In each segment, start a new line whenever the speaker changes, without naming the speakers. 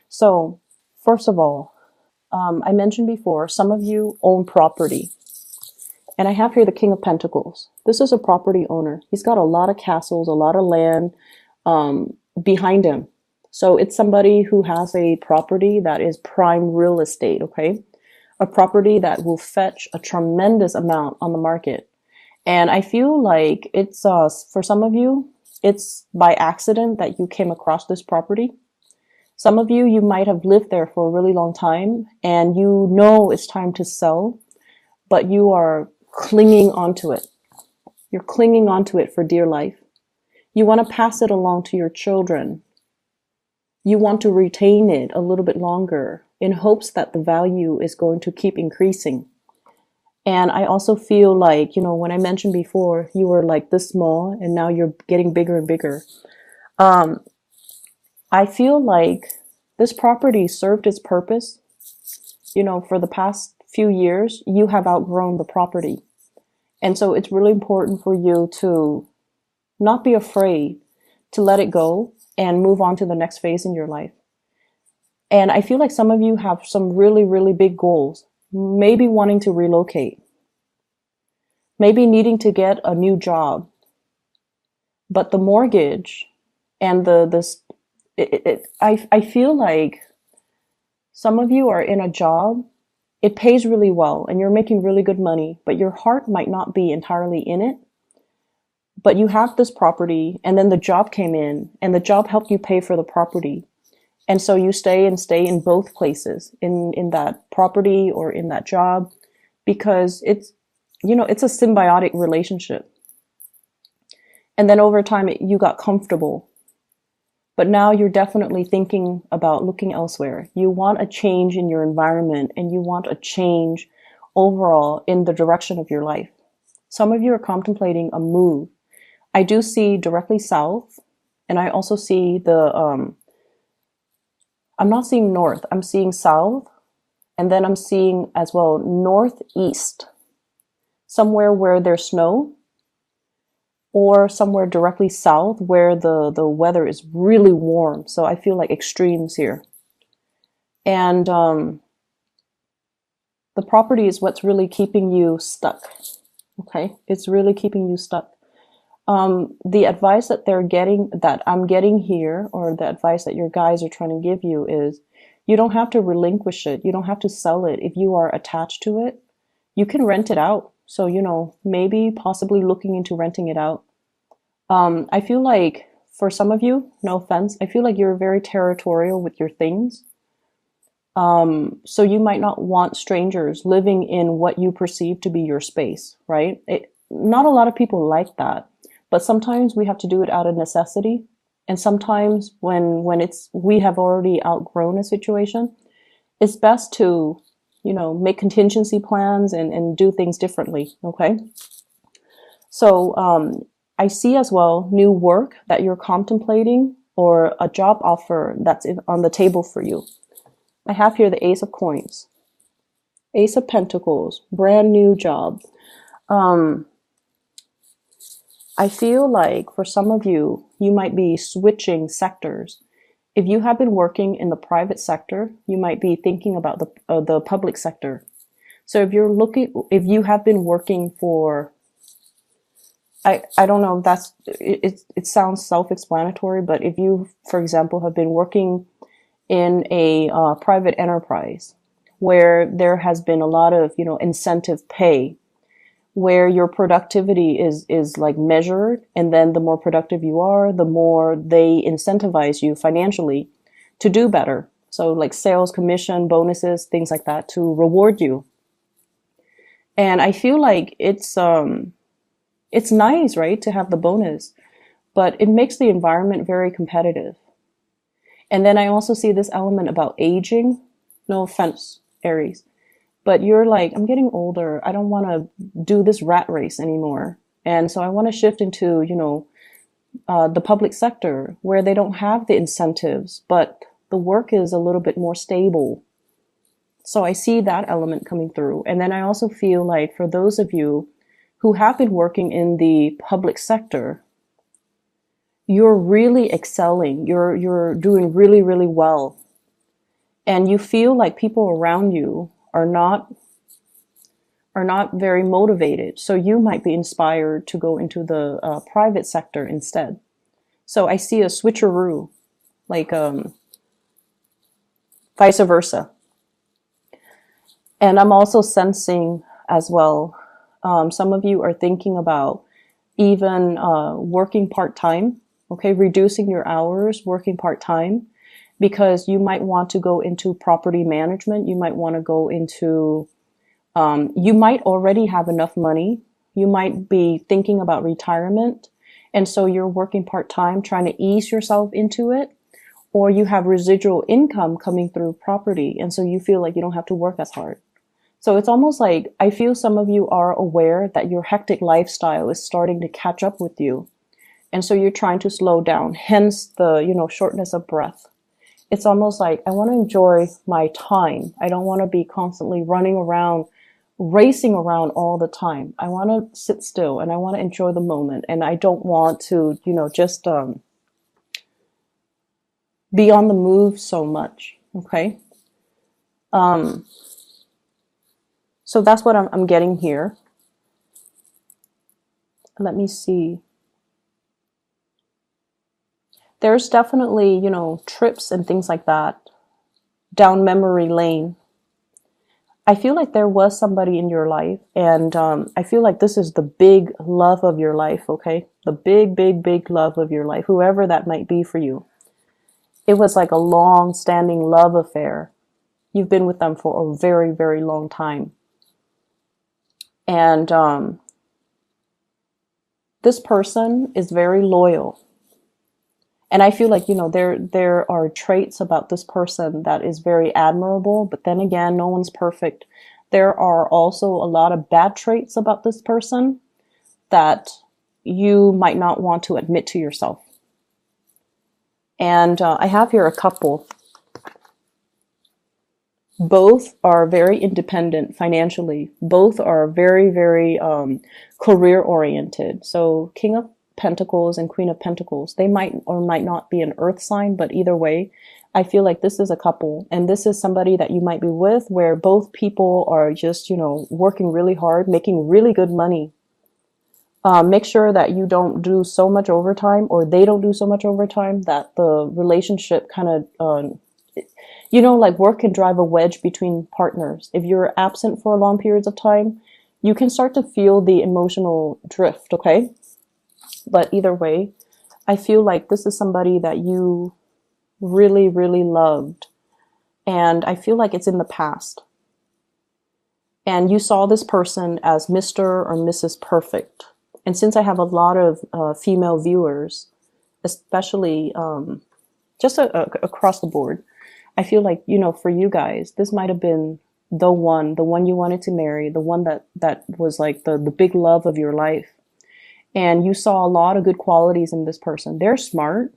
So, first of all, I mentioned before, some of you own property. And I have here the King of Pentacles. This is a property owner. He's got a lot of castles, a lot of land behind him. So it's somebody who has a property that is prime real estate, okay? A property that will fetch a tremendous amount on the market. And I feel like it's, for some of you, it's by accident that you came across this property. Some of you, you might have lived there for a really long time and you know it's time to sell, but you are clinging onto it. You're clinging onto it for dear life. You want to pass it along to your children. You want to retain it a little bit longer in hopes that the value is going to keep increasing. And I also feel like, when I mentioned before, you were like this small and now you're getting bigger and bigger. I feel like this property served its purpose. For the past few years, you have outgrown the property. And so it's really important for you to not be afraid to let it go and move on to the next phase in your life. And I feel like some of you have some really, really big goals, maybe wanting to relocate, maybe needing to get a new job. But the mortgage and I feel like some of you are in a job, it pays really well and you're making really good money, but your heart might not be entirely in it. But you have this property and then the job came in and the job helped you pay for the property. And so you stay in both places, in that property or in that job, because it's a symbiotic relationship. And then over time, you got comfortable. But now you're definitely thinking about looking elsewhere. You want a change in your environment and you want a change overall in the direction of your life. Some of you are contemplating a move. I do see directly south, and I also see I'm not seeing north, I'm seeing south, and then I'm seeing as well northeast, somewhere where there's snow, or somewhere directly south where the weather is really warm. So I feel like extremes here. And the property is what's really keeping you stuck. Okay, it's really keeping you stuck. The advice that I'm getting here, or the advice that your guys are trying to give you, is you don't have to relinquish it. You don't have to sell it. If you are attached to it, you can rent it out. So, maybe possibly looking into renting it out. I feel like for some of you, no offense, I feel like you're very territorial with your things. So you might not want strangers living in what you perceive to be your space, right? Not a lot of people like that, but sometimes we have to do it out of necessity. And sometimes when we have already outgrown a situation, it's best to, make contingency plans and do things differently. Okay. So, I see as well new work that you're contemplating or a job offer that's on the table for you. I have here the Ace of Coins, Ace of Pentacles, brand new job. I feel like for some of you, you might be switching sectors. If you have been working in the private sector, you might be thinking about the public sector. So if you have been working for, I don't know if it sounds self-explanatory, but if you, for example, have been working in a private enterprise where there has been a lot of, incentive pay, where your productivity is like measured, and then the more productive you are, the more they incentivize you financially to do better. So like sales, commission, bonuses, things like that to reward you. And I feel like it's nice, right, to have the bonus, but it makes the environment very competitive. And then I also see this element about aging. No offense, Aries, but you're like, I'm getting older. I don't want to do this rat race anymore. And so I want to shift into, the public sector where they don't have the incentives, but the work is a little bit more stable. So I see that element coming through. And then I also feel like for those of you who have been working in the public sector, you're really excelling. You're doing really, really well. and you feel like people around you are not very motivated. So you might be inspired to go into the private sector instead. So I see a switcheroo, like vice versa. And I'm also sensing as well, some of you are thinking about even working part-time, okay, reducing your hours, working part-time, because you might want to go into property management. You might want to go into, you might already have enough money. You might be thinking about retirement. And so you're working part-time, trying to ease yourself into it. Or you have residual income coming through property. And so you feel like you don't have to work as hard. So it's almost like I feel some of you are aware that your hectic lifestyle is starting to catch up with you. And so you're trying to slow down, hence the, shortness of breath. It's almost like I want to enjoy my time. I don't want to be constantly running around, racing around all the time. I want to sit still and I want to enjoy the moment. And I don't want to, just be on the move so much. Okay. So that's what I'm getting here. Let me see. There's definitely, trips and things like that down memory lane. I feel like there was somebody in your life, and I feel like this is the big love of your life, okay? The big, big, big love of your life, whoever that might be for you. It was like a long-standing love affair. You've been with them for a very, very long time. And this person is very loyal. And I feel like, there are traits about this person that is very admirable, but then again, no one's perfect. There are also a lot of bad traits about this person that you might not want to admit to yourself. And I have here a couple. Both are very independent financially. Both are very, very career oriented. So King of Pentacles and Queen of Pentacles, they might or might not be an earth sign, but either way, I feel like this is a couple, and this is somebody that you might be with where both people are just, working really hard, making really good money. Make sure that you don't do so much overtime, or they don't do so much overtime, that the relationship kind of, like work can drive a wedge between partners. If you're absent for long periods of time, you can start to feel the emotional drift, okay? But either way, I feel like this is somebody that you really, really loved. And I feel like it's in the past. And you saw this person as Mr. or Mrs. Perfect. And since I have a lot of female viewers, especially just across the board, I feel like, for you guys, this might have been the one you wanted to marry, the one that was like the big love of your life. And you saw a lot of good qualities in this person. They're smart.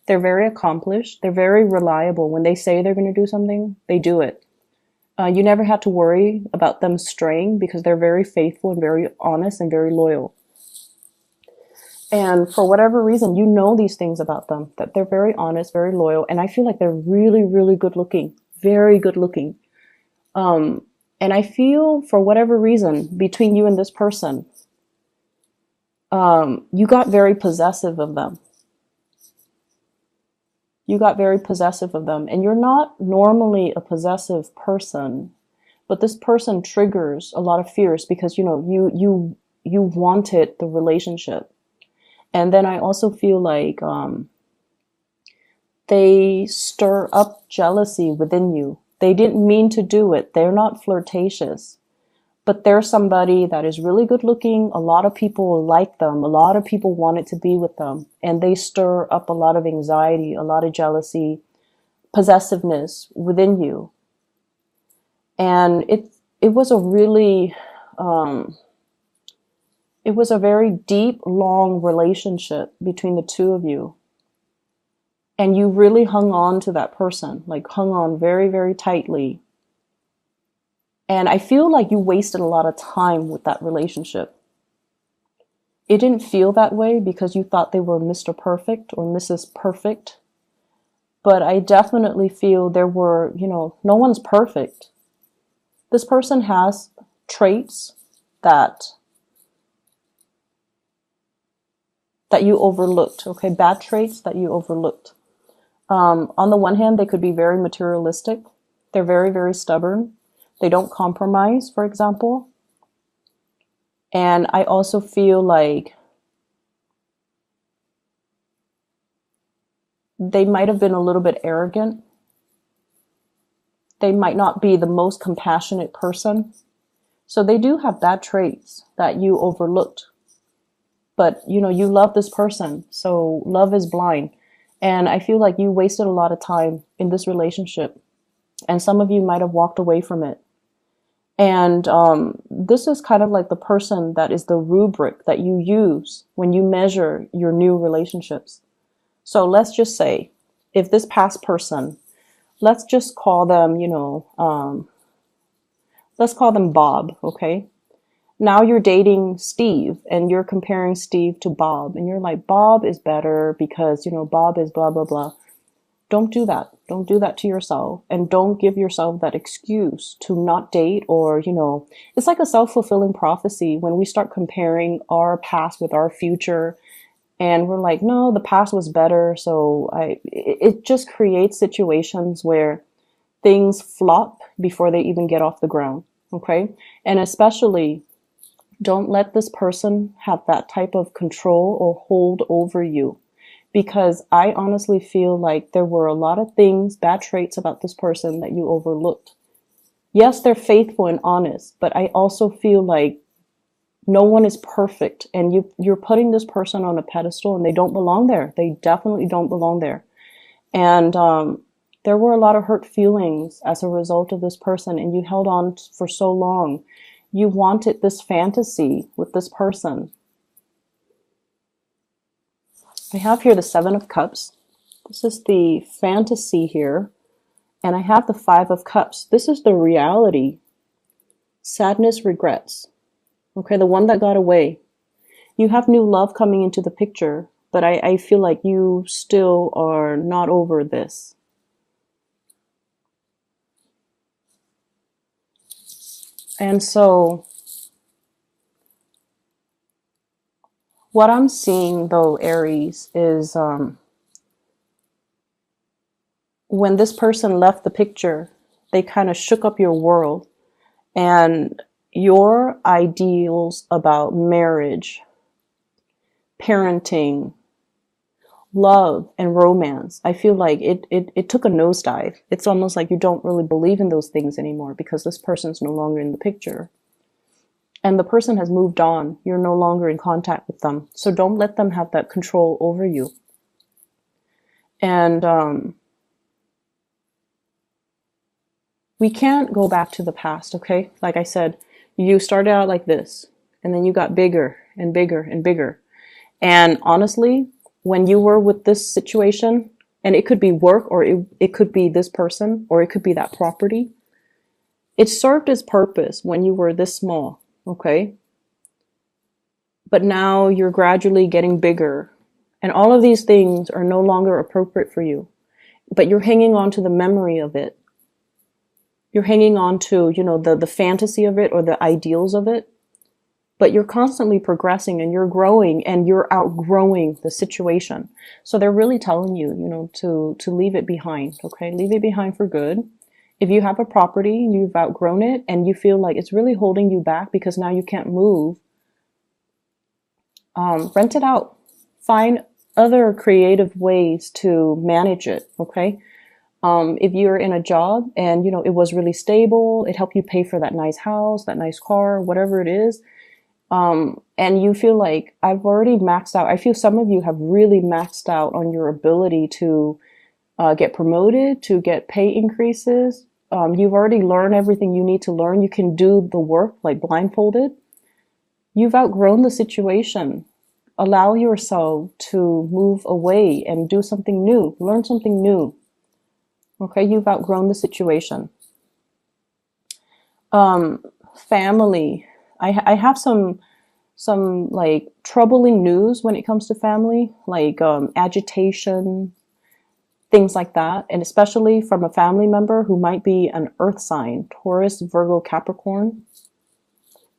They're very accomplished. They're very reliable. When they say they're going to do something, they do it. You never have to worry about them straying because they're very faithful and very honest and very loyal. And for whatever reason, you know these things about them, that they're very honest, very loyal. And I feel like they're really, really good looking, very good looking. And I feel for whatever reason between you and this person, you got very possessive of them. You got very possessive of them. And you're not normally a possessive person, but this person triggers a lot of fears because, you wanted the relationship. And then I also feel like they stir up jealousy within you. They didn't mean to do it. They're not flirtatious. But they're somebody that is really good looking. A lot of people like them. A lot of people wanted to be with them. And they stir up a lot of anxiety, a lot of jealousy, possessiveness within you. And it was a really, it was a very deep, long relationship between the two of you. And you really hung on to that person, like hung on very, very tightly. And I feel like you wasted a lot of time with that relationship. It didn't feel that way because you thought they were Mr. Perfect or Mrs. Perfect. But I definitely feel there were, no one's perfect. This person has traits that you overlooked, okay? Bad traits that you overlooked. On the one hand, they could be very materialistic. They're very, very stubborn. They don't compromise, for example. And I also feel like they might have been a little bit arrogant. They might not be the most compassionate person. So they do have bad traits that you overlooked. But, you love this person. So love is blind. And I feel like you wasted a lot of time in this relationship. And some of you might have walked away from it. And this is kind of like the person that is the rubric that you use when you measure your new relationships. So let's just say, if this past person, let's just call them, let's call them Bob, okay? Now you're dating Steve and you're comparing Steve to Bob. And you're like, Bob is better because, Bob is blah, blah, blah. Don't do that. Don't do that to yourself. And don't give yourself that excuse to not date or, it's like a self-fulfilling prophecy when we start comparing our past with our future. And we're like, no, the past was better. So it just creates situations where things flop before they even get off the ground. Okay. And especially don't let this person have that type of control or hold over you. Because I honestly feel like there were a lot of things, bad traits about this person that you overlooked. Yes, they're faithful and honest, but I also feel like no one is perfect, and you're putting this person on a pedestal, and they don't belong there. They definitely don't belong there. And there were a lot of hurt feelings as a result of this person, and you held on for so long. You wanted this fantasy with this person. I have here the Seven of Cups. This is the fantasy here. And I have the Five of Cups. This is the reality. Sadness, regrets. Okay, the one that got away. You have new love coming into the picture, but I feel like you still are not over this. And so what I'm seeing, though, Aries, is when this person left the picture, they kind of shook up your world. And your ideals about marriage, parenting, love, and romance, I feel like it took a nosedive. It's almost like you don't really believe in those things anymore because this person's no longer in the picture. And the person has moved on. You're no longer in contact with them. So don't let them have that control over you. And we can't go back to the past, okay? Like I said, you started out like this, and then you got bigger and bigger and bigger. And honestly, when you were with this situation, and it could be work, or it could be this person, or it could be that property, it served its purpose when you were this small, okay? But now you're gradually getting bigger, and all of these things are no longer appropriate for you. But you're hanging on to the memory of it. You're hanging on to, the fantasy of it or the ideals of it. But you're constantly progressing and you're growing and you're outgrowing the situation. So they're really telling you, to leave it behind, okay? Leave it behind for good. If you have a property and you've outgrown it and you feel like it's really holding you back because now you can't move, rent it out. Find other creative ways to manage it, okay? If you're in a job and, it was really stable, it helped you pay for that nice house, that nice car, whatever it is, and you feel like I've already maxed out. I feel some of you have really maxed out on your ability to get promoted, to get pay increases. You've already learned everything you need to learn. You can do the work like blindfolded. You've outgrown the situation. Allow yourself to move away and do something new. Learn something new. Okay, you've outgrown the situation. Family. I have some like troubling news when it comes to family, like agitation, things like that. And especially from a family member who might be an earth sign, Taurus, Virgo, Capricorn.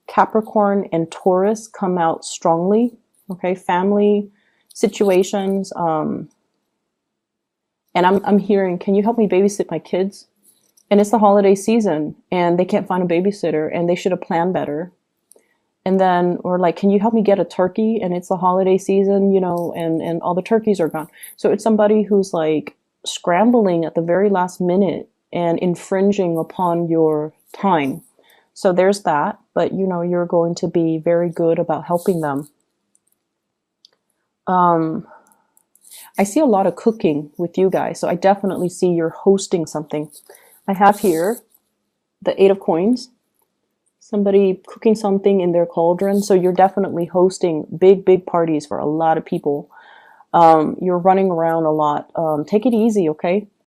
Capricorn and Taurus come out strongly. Okay, family situations. And I'm hearing, can you help me babysit my kids? And it's the holiday season and they can't find a babysitter and they should have planned better. And then, or like, can you help me get a turkey? And it's the holiday season, you know, and all the turkeys are gone. So it's somebody who's like scrambling at the very last minute and infringing upon your time. So there's that, but you know, you're going to be very good about helping them. I see a lot of cooking with you guys. So I definitely see you're hosting something. I have here the 8 of Coins. Somebody cooking something in their cauldron. So you're definitely hosting big parties for a lot of people. You're running around a lot. Take it easy, okay?